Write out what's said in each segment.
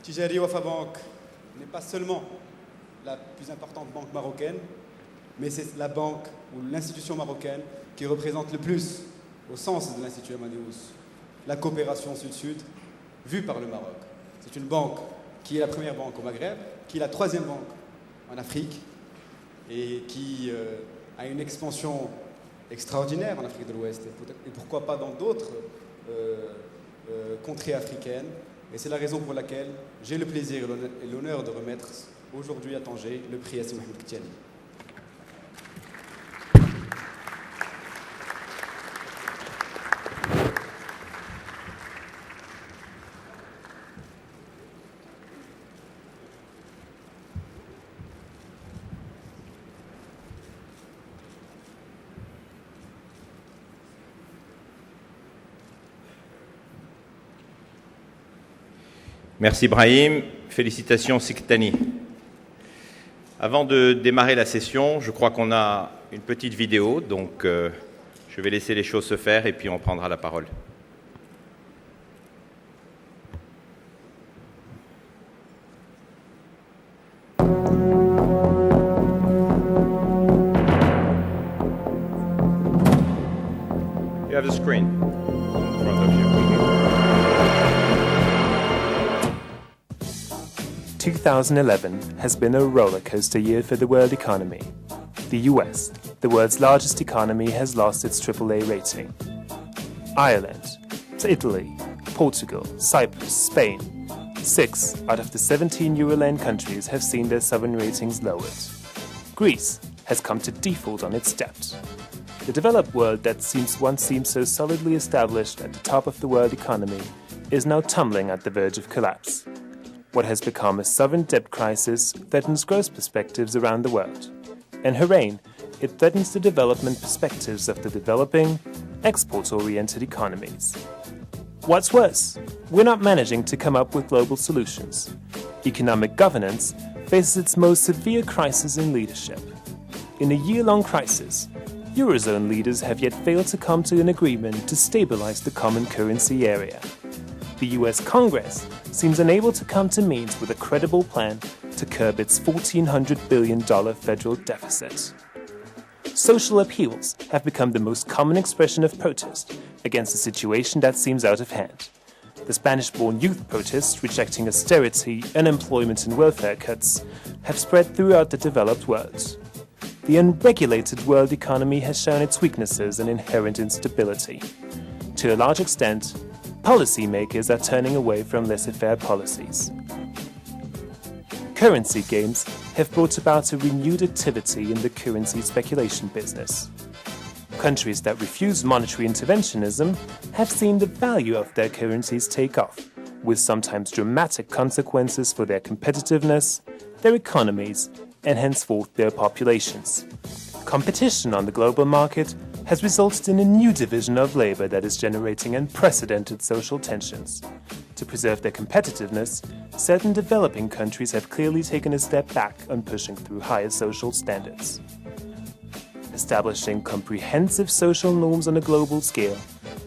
Tijari Wafa Bank n'est pas seulement la plus importante banque marocaine, mais c'est la banque ou l'institution marocaine qui représente le plus, au sens de l'Institut Amadeus, la coopération Sud-Sud vue par le Maroc. C'est une banque qui est la première banque au Maghreb, qui est la troisième banque en Afrique et qui a une expansion extraordinaire en Afrique de l'Ouest et pourquoi pas dans d'autres contrées africaines. Et c'est la raison pour laquelle j'ai le plaisir et l'honneur de remettre aujourd'hui à Tanger le prix à Mohamed Quel. Merci Brahim, félicitations Siktani. Avant de démarrer la session, je crois qu'on a une petite vidéo, donc je vais laisser les choses se faire et puis on prendra la parole. You have the screen in front of you. 2011 has been a roller coaster year for the world economy. The US, the world's largest economy, has lost its AAA rating. Ireland, Italy, Portugal, Cyprus, Spain, 6 out of the 17 Euroland countries have seen their sovereign ratings lowered. Greece has come to default on its debt. The developed world that once seemed so solidly established at the top of the world economy is now tumbling at the verge of collapse. What has become a sovereign debt crisis threatens growth perspectives around the world. In her reign, it threatens the development perspectives of the developing, export-oriented economies. What's worse, we're not managing to come up with global solutions. Economic governance faces its most severe crisis in leadership. In a year-long crisis, Eurozone leaders have yet failed to come to an agreement to stabilize the common currency area. The US Congress seems unable to come to means with a credible plan to curb its $1,400 billion federal deficit. Social upheavals have become the most common expression of protest against a situation that seems out of hand. The Spanish-born youth protests rejecting austerity, unemployment and welfare cuts have spread throughout the developed world. The unregulated world economy has shown its weaknesses and inherent instability. To a large extent, policymakers are turning away from laissez-faire policies. Currency games have brought about a renewed activity in the currency speculation business. Countries that refuse monetary interventionism have seen the value of their currencies take off, with sometimes dramatic consequences for their competitiveness, their economies, and henceforth their populations. Competition on the global market has resulted in a new division of labor that is generating unprecedented social tensions. To preserve their competitiveness, certain developing countries have clearly taken a step back on pushing through higher social standards. Establishing comprehensive social norms on a global scale,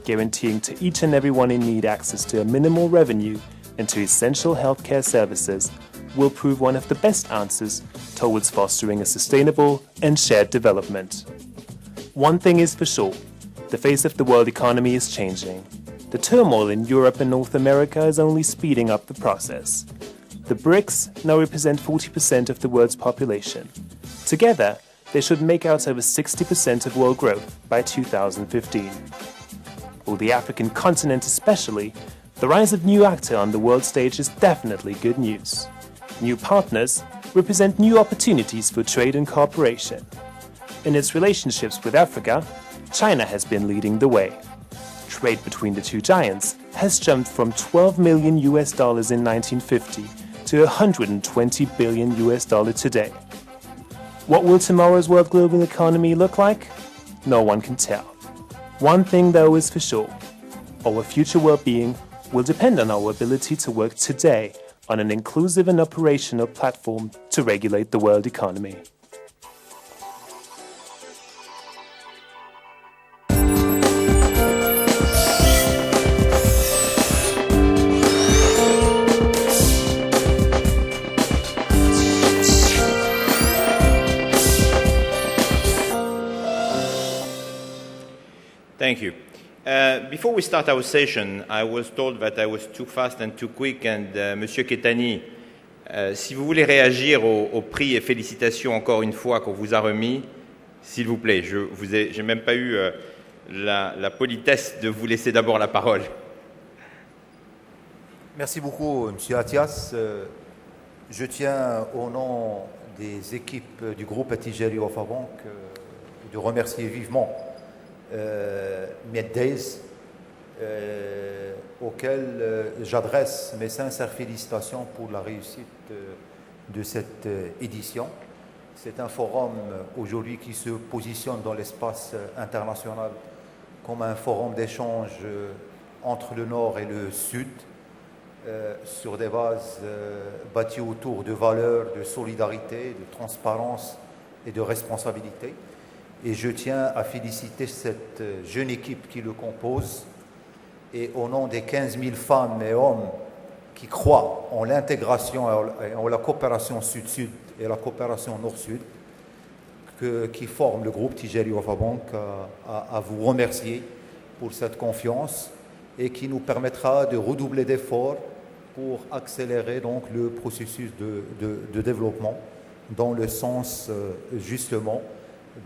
guaranteeing to each and everyone in need access to a minimal revenue and to essential healthcare services will prove one of the best answers towards fostering a sustainable and shared development. One thing is for sure, the face of the world economy is changing. The turmoil in Europe and North America is only speeding up the process. The BRICS now represent 40% of the world's population. Together, they should make out over 60% of world growth by 2015. For the African continent especially, the rise of new actors on the world stage is definitely good news. New partners represent new opportunities for trade and cooperation. In its relationships with Africa, China has been leading the way. Trade between the two giants has jumped from $12 million in 1950 to $120 billion today. What will tomorrow's world global economy look like? No one can tell. One thing though is for sure, our future well-being will depend on our ability to work today on an inclusive and operational platform to regulate the world economy. Thank you. Before we start our session, I was told that I was too fast and too quick, and Monsieur Kettani, si vous voulez réagir au prix et félicitations encore une fois qu'on vous a remis, s'il vous plaît, j'ai même pas eu la politesse de vous laisser d'abord la parole. Merci beaucoup, Monsieur Atias. Je tiens, au nom des équipes du groupe Tanger et avant, de remercier vivement MEDays, auquel j'adresse mes sincères félicitations pour la réussite de cette édition. C'est un forum aujourd'hui qui se positionne dans l'espace international comme un forum d'échange entre le Nord et le Sud, sur des bases bâties autour de valeurs, de solidarité, de transparence et de responsabilité. Et je tiens à féliciter cette jeune équipe qui le compose, et au nom des 15 000 femmes et hommes qui croient en l'intégration et en la coopération Sud-Sud et la coopération Nord-Sud, qui forment le groupe Tanger Bank, à vous remercier pour cette confiance et qui nous permettra de redoubler d'efforts pour accélérer donc le processus de développement dans le sens justement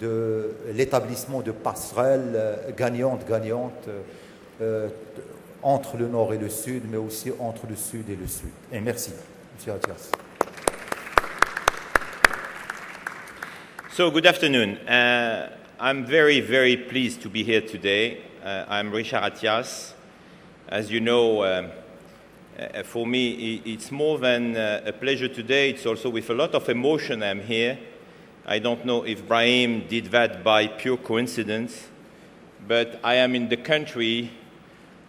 de l'établissement de passerelles gagnantes entre le Nord et le Sud, mais aussi entre le Sud et le Sud. Et merci, M. Atias. So, good afternoon. I'm very, very pleased to be here today. I'm Richard Atias. As you know, for me, it's more than a pleasure today. It's also with a lot of emotion I'm here. I don't know if Brahim did that by pure coincidence, but I am in the country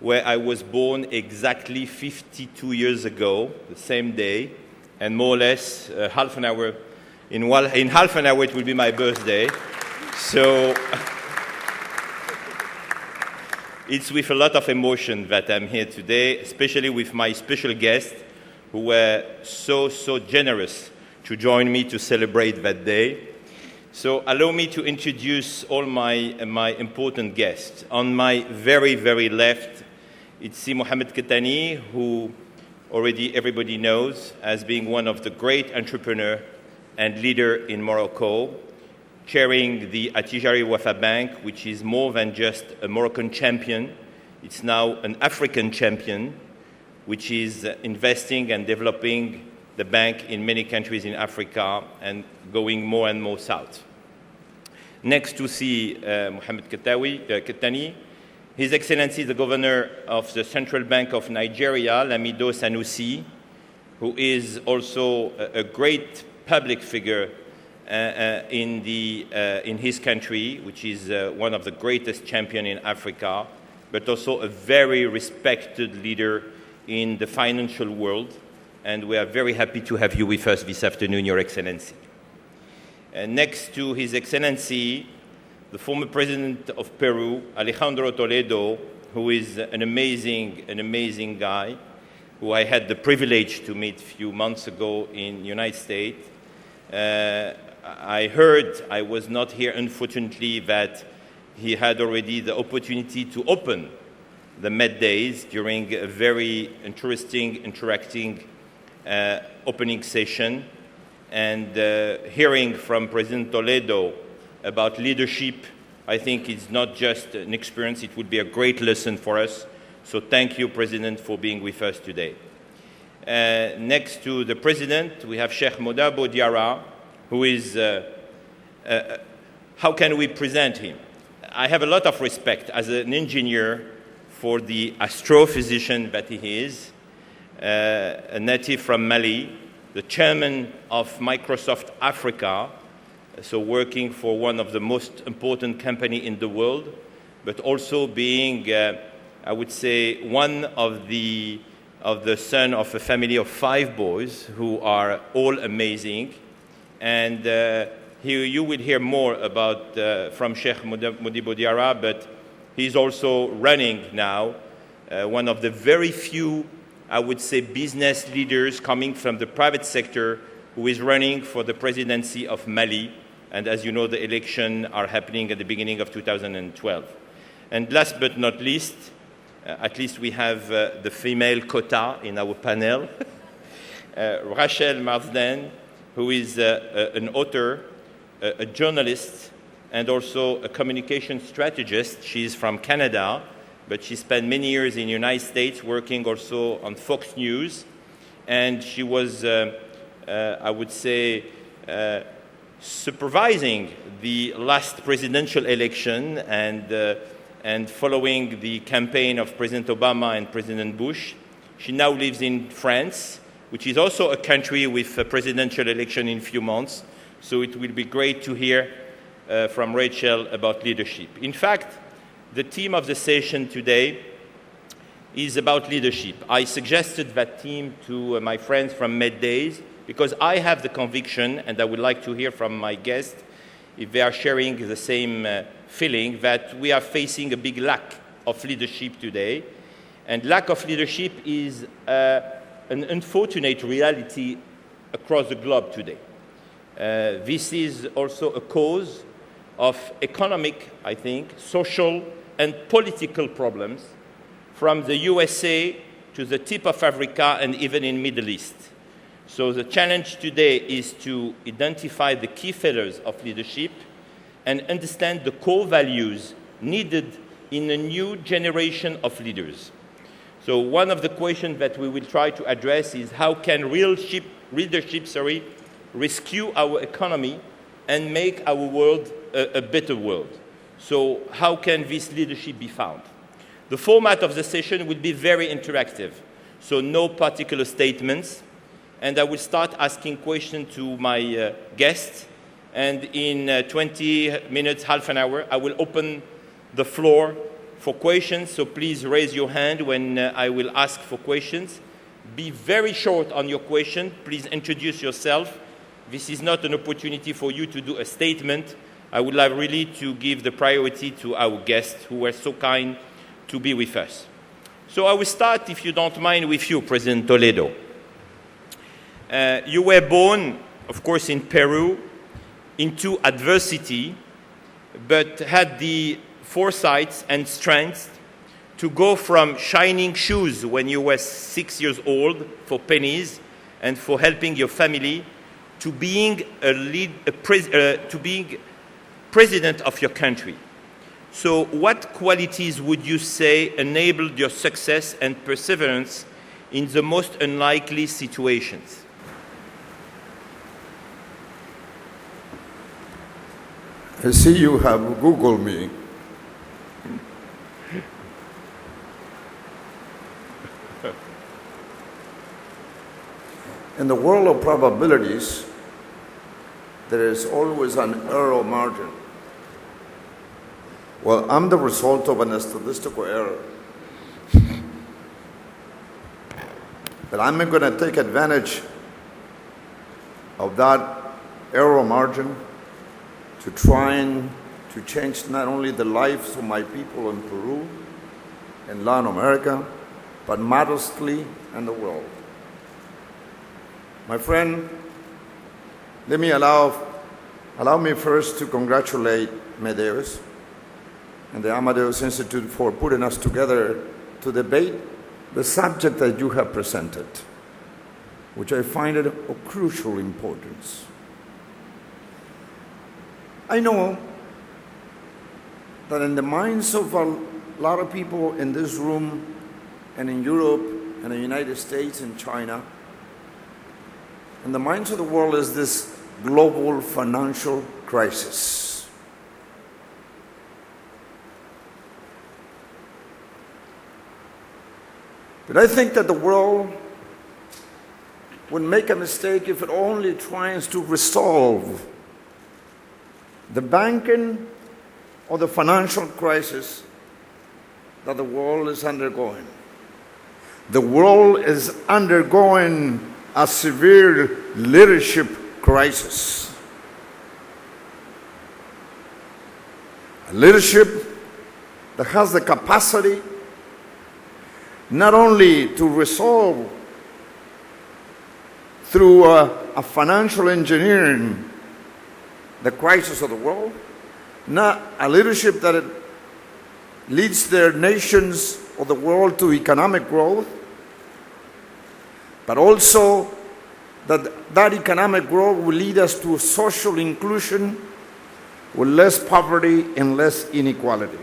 where I was born exactly 52 years ago, the same day, and more or less half an hour. In half an hour, it will be my birthday. So it's with a lot of emotion that I'm here today, especially with my special guests who were so generous to join me to celebrate that day. So allow me to introduce all my important guests. On my very, very left, it's Mohamed Kettani, who already everybody knows as being one of the great entrepreneurs and leader in Morocco, chairing the Attijari Wafa Bank, which is more than just a Moroccan champion. It's now an African champion, which is investing and developing the bank in many countries in Africa and going more and more south. Next to see Mohamed Kettani, His Excellency the Governor of the Central Bank of Nigeria, Lamido Sanusi, who is also a great public figure in his country, which is one of the greatest champions in Africa, but also a very respected leader in the financial world. And we are very happy to have you with us this afternoon, Your Excellency. Next to His Excellency, the former President of Peru, Alejandro Toledo, who is an amazing guy, who I had the privilege to meet a few months ago in the United States. I heard, I was not here unfortunately, that he had already the opportunity to open the MEDays during a very interesting, interacting opening session, and hearing from President Toledo about leadership, I think it's not just an experience, it would be a great lesson for us. So thank you, President, for being with us today. Next to the President, we have Sheikh Modabo Diarra, who is, how can we present him? I have a lot of respect as an engineer for the astrophysician that he is, a native from Mali, the chairman of Microsoft Africa, so working for one of the most important companies in the world, but also being, I would say, one of the son of a family of 5 boys who are all amazing. And here you will hear more about from Sheikh Modabo Diarra, but he's also running now one of the very few, I would say, business leaders coming from the private sector who is running for the presidency of Mali. And as you know, the elections are happening at the beginning of 2012. And last but not least, at least we have the female quota in our panel, Rachel Marsden, who is an author, a journalist, and also a communication strategist. She's from Canada, but she spent many years in the United States working also on Fox News. And she was, I would say, supervising the last presidential election and following the campaign of President Obama and President Bush. She now lives in France, which is also a country with a presidential election in a few months. So it will be great to hear from Rachel about leadership. In fact, the theme of the session today is about leadership. I suggested that theme to my friends from MEDays because I have the conviction, and I would like to hear from my guests if they are sharing the same feeling, that we are facing a big lack of leadership today. And lack of leadership is an unfortunate reality across the globe today. This is also a cause of economic, I think, social and political problems from the USA to the tip of Africa and even in Middle East. So the challenge today is to identify the key failures of leadership and understand the core values needed in a new generation of leaders. So one of the questions that we will try to address is how can leadership rescue our economy and make our world a better world. So how can this leadership be found? The format of the session will be very interactive, so no particular statements. And I will start asking questions to my guests. And in 20 minutes, half an hour, I will open the floor for questions. So please raise your hand when I will ask for questions. Be very short on your question. Please introduce yourself. This is not an opportunity for you to do a statement. I would like really to give the priority to our guests who were so kind to be with us. So I will start, if you don't mind, with you, President Toledo. You were born, of course, in Peru into adversity, but had the foresight and strength to go from shining shoes when you were 6 years old for pennies and for helping your family to being president of your country. So what qualities would you say enabled your success and perseverance in the most unlikely situations? I see you have Googled me. In the world of probabilities, there is always an error margin. Well, I'm the result of a statistical error. But I'm going to take advantage of that error margin to try and to change not only the lives of my people in Peru and Latin America, but modestly in the world. My friend, let me allow me first to congratulate MEDays and the Amadeus Institute for putting us together to debate the subject that you have presented, which I find it of crucial importance. I know that in the minds of a lot of people in this room and in Europe and the United States and China, in the minds of the world is this global financial crisis. But I think that the world would make a mistake if it only tries to resolve the banking or the financial crisis that the world is undergoing. The world is undergoing a severe leadership crisis. A leadership that has the capacity not only to resolve through a financial engineering the crisis of the world, not a leadership that leads their nations or the world to economic growth, but also that economic growth will lead us to social inclusion with less poverty and less inequality.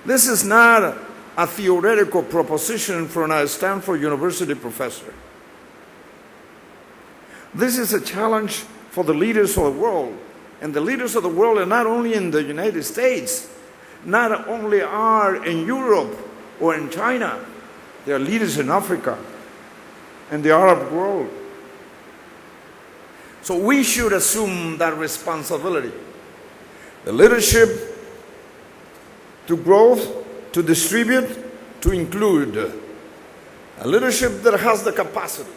This is not a theoretical proposition from a Stanford University professor. This is a challenge for the leaders of the world. And the leaders of the world are not only in the United States, not only are in Europe or in China, they are leaders in Africa and the Arab world. So we should assume that responsibility. The leadership to growth, to distribute, to include. A leadership that has the capacity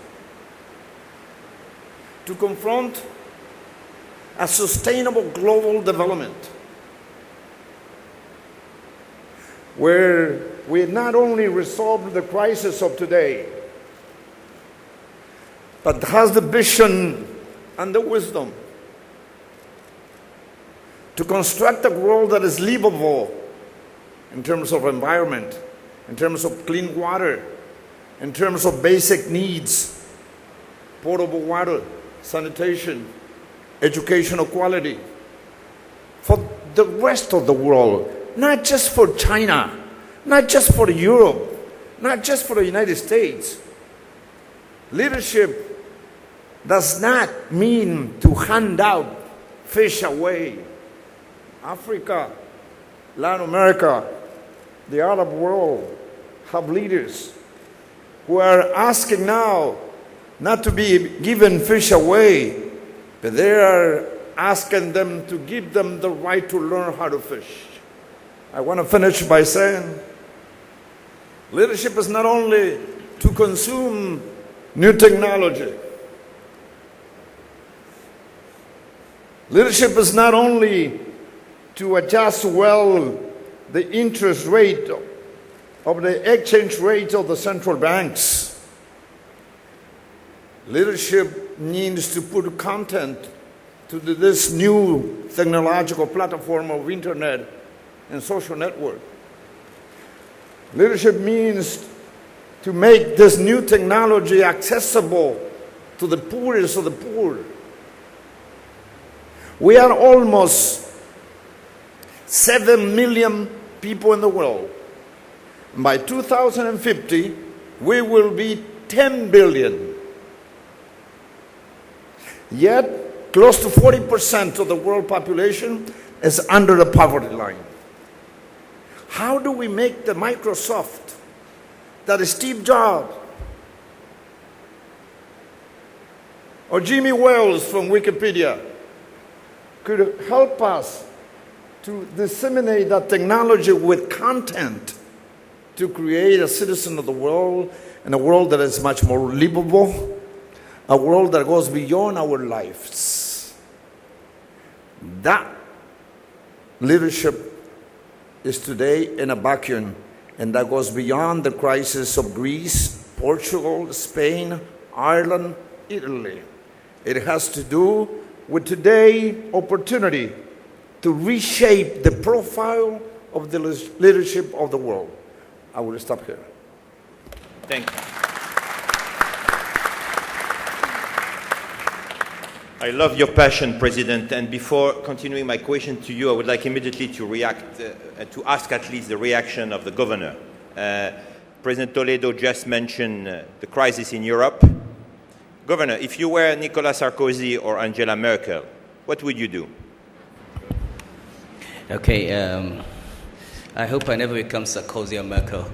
to confront a sustainable global development where we not only resolve the crisis of today, but has the vision and the wisdom to construct a world that is livable in terms of environment, in terms of clean water, in terms of basic needs, potable water, sanitation, educational quality, for the rest of the world, not just for China, not just for Europe, not just for the United States. Leadership does not mean to hand out fish away. Africa, Latin America, the Arab world have leaders who are asking now not to be given fish away, but they are asking them to give them the right to learn how to fish. I want to finish by saying leadership is not only to consume new technology. Leadership is not only to adjust well the interest rate of the exchange rate of the central banks. Leadership needs to put content to this new technological platform of internet and social network. Leadership means to make this new technology accessible to the poorest of the poor. We are almost 7 million people in the world. By 2050, we will be 10 billion. Yet, close to 40% of the world population is under the poverty line. How do we make the Microsoft that Steve Jobs or Jimmy Wales from Wikipedia could help us to disseminate that technology with content to create a citizen of the world and a world that is much more livable, a world that goes beyond our lives. That leadership is today in a vacuum, and that goes beyond the crisis of Greece, Portugal, Spain, Ireland, Italy. It has to do with today's opportunity to reshape the profile of the leadership of the world. I will stop here. Thank you. I love your passion, President. And before continuing my question to you, I would like immediately to react, to ask at least the reaction of the governor. President Toledo just mentioned the crisis in Europe. Governor, if you were Nicolas Sarkozy or Angela Merkel, what would you do? Okay, I hope I never become Sarkozy or Merkel.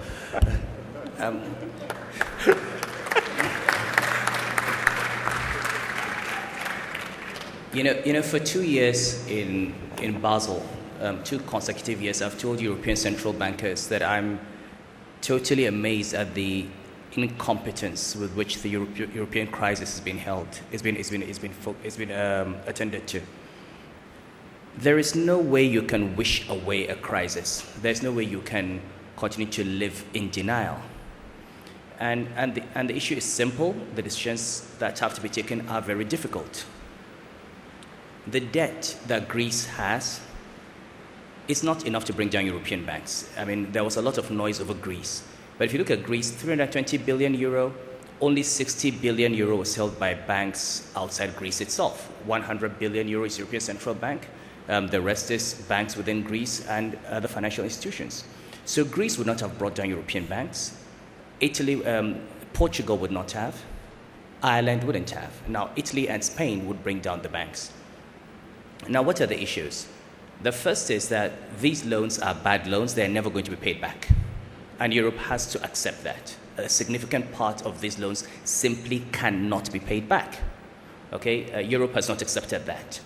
You know, for 2 years in Basel, 2 consecutive years, I've told European central bankers that I'm totally amazed at the incompetence with which the European crisis has been held. It's been attended to. There is no way you can wish away a crisis. There's no way you can continue to live in denial. And the issue is simple. The decisions that have to be taken are very difficult. The debt that Greece has it's not enough to bring down European banks. I mean, there was a lot of noise over Greece. But if you look at Greece, 320 billion euro, only 60 billion euro was held by banks outside Greece itself. 100 billion euro is European Central Bank. The rest is banks within Greece and other financial institutions. So Greece would not have brought down European banks. Italy, Portugal would not have. Ireland wouldn't have. Now, Italy and Spain would bring down the banks. Now, what are the issues? The first is that these loans are bad loans. They're never going to be paid back. And Europe has to accept that. A significant part of these loans simply cannot be paid back. Okay? Europe has not accepted that.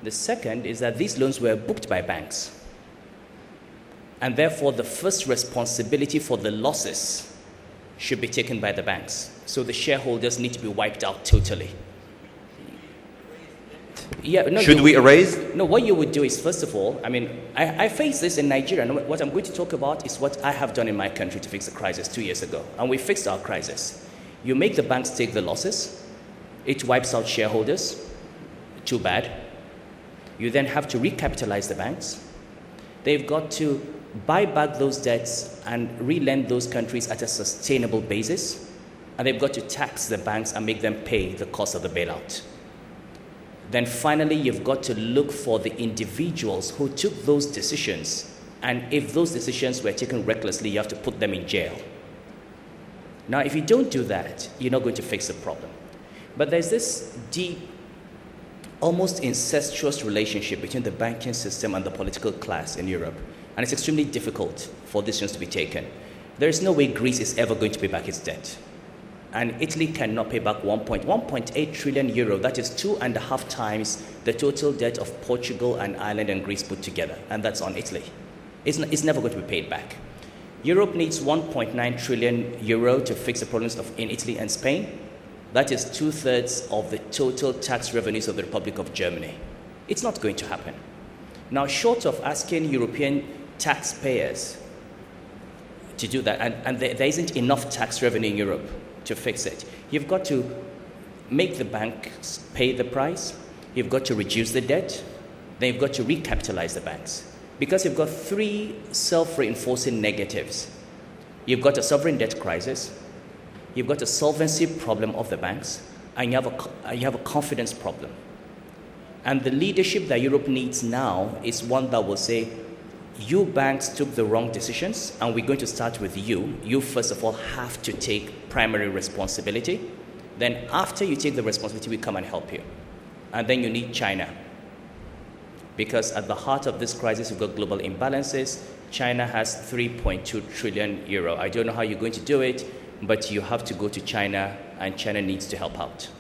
The second is that these loans were booked by banks. And therefore, the first responsibility for the losses should be taken by the banks. So the shareholders need to be wiped out totally. Yeah, no, Should we erase? No, what you would do is, first of all, I mean, I face this in Nigeria, and what I'm going to talk about is what I have done in my country to fix the crisis 2 years ago. And we fixed our crisis. You make the banks take the losses. It wipes out shareholders. Too bad. You then have to recapitalize the banks. They've got to buy back those debts and re-lend those countries at a sustainable basis. And they've got to tax the banks and make them pay the cost of the bailout. Then finally, you've got to look for the individuals who took those decisions. And if those decisions were taken recklessly, you have to put them in jail. Now, if you don't do that, you're not going to fix the problem. But there's this deep, almost incestuous relationship between the banking system and the political class in Europe. And it's extremely difficult for decisions to be taken. There is no way Greece is ever going to pay back its debt. And Italy cannot pay back 1.8 trillion euro. That is 2.5 times the total debt of Portugal and Ireland and Greece put together. And that's on Italy. It's never going to be paid back. Europe needs 1.9 trillion euro to fix the problems in Italy and Spain. That is 2/3 of the total tax revenues of the Republic of Germany. It's not going to happen. Now, short of asking European taxpayers to do that, and there isn't enough tax revenue in Europe to fix it. You've got to make the banks pay the price. You've got to reduce the debt. Then you've got to recapitalize the banks. Because you've got 3 self-reinforcing negatives. You've got a sovereign debt crisis. You've got a solvency problem of the banks. And you have a confidence problem. And the leadership that Europe needs now is one that will say, you banks took the wrong decisions, and we're going to start with you. You, first of all, have to take primary responsibility. Then after you take the responsibility, we come and help you. And then you need China. Because at the heart of this crisis, you've got global imbalances. China has 3.2 trillion euro. I don't know how you're going to do it, but you have to go to China, and China needs to help out.